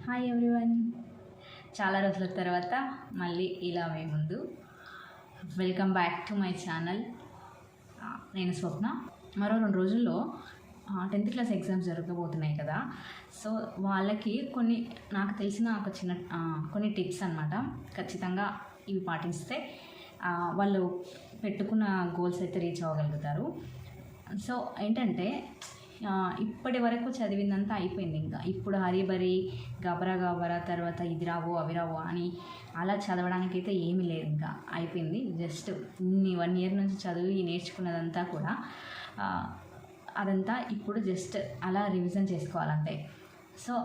Hi everyone, చాలా రోజుల తర్వాత మళ్ళీ ఇలా మీ ముందు. Welcome back to my channel. నేను స్వప్న. మరో 2 రోజుల్లో 10th క్లాస్ ఎగ్జామ్స్ జరగబోతున్నాయి కదా. సో వాళ్ళకి నాకు తెలిసిన ఒక చిన్న కొన్ని టిప్స్ అనమాట. ఖచ్చితంగా ఇవి పాటిస్తే వాళ్ళు పెట్టుకున్న గోల్స్ అయితే రీచ్ అవ్వగలుగుతారు. సో ఏంటంటే, ఇప్పటి వరకు చదివిందంతా అయిపోయింది. ఇంకా ఇప్పుడు హరీబరీ గబరా తర్వాత ఇది రావో అవి రావో అని అలా చదవడానికైతే ఏమీ లేదు. ఇంకా అయిపోయింది. జస్ట్ 1 year నుంచి చదివి నేర్చుకున్నదంతా కూడా అదంతా ఇప్పుడు జస్ట్ అలా రివిజన్ చేసుకోవాలంతే. సో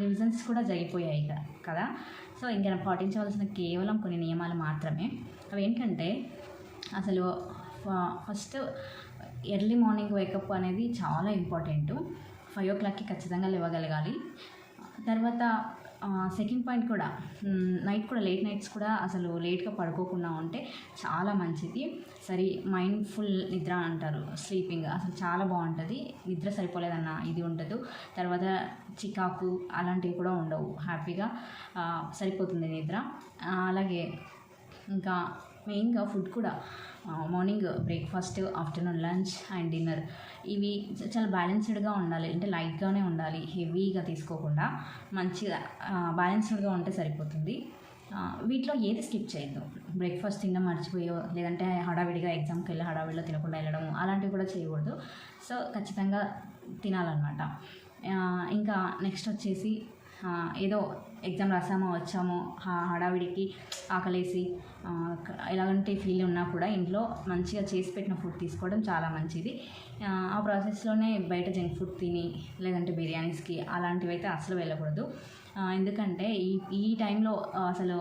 రివిజన్స్ కూడా జరిగిపోయాయి కదా. సో ఇంకా పాటించవలసిన కేవలం కొన్ని నియమాలు మాత్రమే. అవి ఏంటంటే, అసలు ఫస్ట్ ఎర్లీ మార్నింగ్ వేకప్ అనేది చాలా ఇంపార్టెంట్. 5 o'clockకి ఖచ్చితంగా లేవగలగాలి. తర్వాత సెకండ్ పాయింట్ కూడా, నైట్ కూడా లేట్ నైట్స్ కూడా అసలు లేట్గా పడుకోకుండా ఉంటే చాలా మంచిది. మైండ్ఫుల్ నిద్ర అంటారు, స్లీపింగ్ అసలు చాలా బాగుంటుంది. నిద్ర సరిపోలేదన్న ఇది ఉండదు. తర్వాత చికాకు అలాంటివి కూడా ఉండవు. హ్యాపీగా సరిపోతుంది నిద్ర. అలాగే ఇంకా మెయిన్గా ఫుడ్ కూడా, morning breakfast, afternoon lunch and dinner ఇవి చాలా బ్యాలెన్స్డ్గా ఉండాలి. అంటే లైట్గానే ఉండాలి, హెవీగా తీసుకోకుండా మంచిగా బ్యాలెన్స్డ్గా ఉంటే సరిపోతుంది. వీటిలో ఏది స్కిప్ చేయొద్దు. బ్రేక్ఫాస్ట్ తినడం మర్చిపోయో, లేదంటే హడావిడిగా ఎగ్జామ్కి వెళ్ళి హడావిడిలో తినకుండా వెళ్ళడం అలాంటివి కూడా చేయకూడదు. సో ఖచ్చితంగా తినాలన్నమాట. ఇంకా నెక్స్ట్ వచ్చేసి, ఏదో ఎగ్జామ్ రాసామో వచ్చామో హడావిడికి ఆకలేసి ఎలాంటి ఫీల్ ఉన్నా కూడా ఇంట్లో మంచిగా చేసి పెట్టిన ఫుడ్ తీసుకోవడం చాలా మంచిది. ఆ ప్రాసెస్లోనే బయట జంక్ ఫుడ్ తిని, లేదంటే బిర్యానీస్కి అలాంటివి అయితే అసలు వెళ్ళకూడదు. ఎందుకంటే ఈ టైంలో అసలు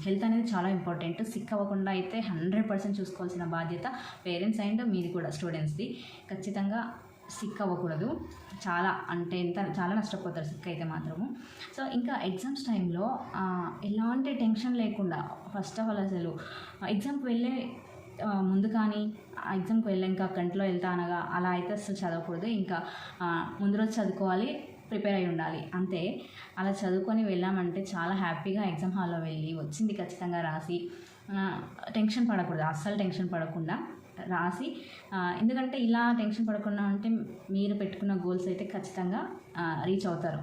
హెల్త్ అనేది చాలా ఇంపార్టెంట్. సిక్ అవ్వకుండా అయితే 100% చూసుకోవాల్సిన బాధ్యత పేరెంట్స్ అండ్ మీది కూడా, స్టూడెంట్స్ది. ఖచ్చితంగా సిక్ అవ్వకూడదు. చాలా నష్టపోతారు సిక్ అయితే మాత్రము. సో ఇంకా ఎగ్జామ్స్ టైంలో ఎలాంటి టెన్షన్ లేకుండా, ఫస్ట్ ఆఫ్ ఆల్ అసలు ఎగ్జామ్కి వెళ్ళే ముందు కానీ, ఎగ్జామ్కి వెళ్ళాక గంటలో వెళ్తా అనగా అలా అయితే అసలు చదవకూడదు. ఇంకా ముందు రోజు చదువుకోవాలి, ప్రిపేర్ అయి ఉండాలి అంతే. అలా చదువుకొని వెళ్ళామంటే చాలా హ్యాపీగా ఎగ్జామ్ హాల్లో వెళ్ళి వచ్చింది ఖచ్చితంగా రాసి టెన్షన్ పడకూడదు. అస్సలు టెన్షన్ పడకుండా రాసి, ఎందుకంటే ఇలా టెన్షన్ పడకుండా ఉంటే మీరు పెట్టుకున్న గోల్స్ అయితే ఖచ్చితంగా రీచ్ అవుతారు.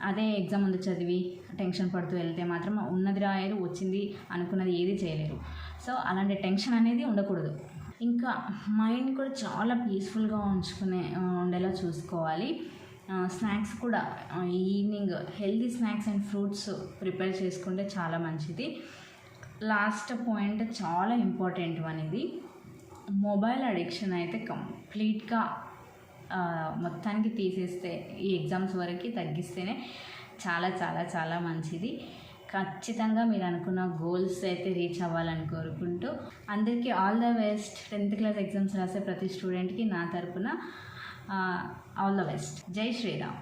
అదే ఎగ్జామ్ ముందు చదివి టెన్షన్ పడుతూ వెళ్తే మాత్రం ఉన్నది రాయరు, వచ్చింది అనుకున్నది ఏది చేయలేరు. సో అలాంటి టెన్షన్ అనేది ఉండకూడదు. ఇంకా మైండ్ కూడా చాలా పీస్ఫుల్గా ఉండేలా చూసుకోవాలి. స్నాక్స్ కూడా evening healthy snacks and fruits prepare చేసుకుంటే చాలా మంచిది. లాస్ట్ పాయింట్ చాలా ఇంపార్టెంట్ అనేది, మొబైల్ అడిక్షన్ అయితే కంప్లీట్గా మొత్తానికి తీసేస్తే, ఈ ఎగ్జామ్స్ వరకు తగ్గిస్తేనే చాలా చాలా చాలా మంచిది. ఖచ్చితంగా మీరు అనుకున్న గోల్స్ అయితే రీచ్ అవ్వాలని కోరుకుంటూ, అందరికీ all the best. 10th class exams రాసే ప్రతి స్టూడెంట్కి నా తరపున ఆల్ ద బెస్ట్. జై శ్రీరామ్.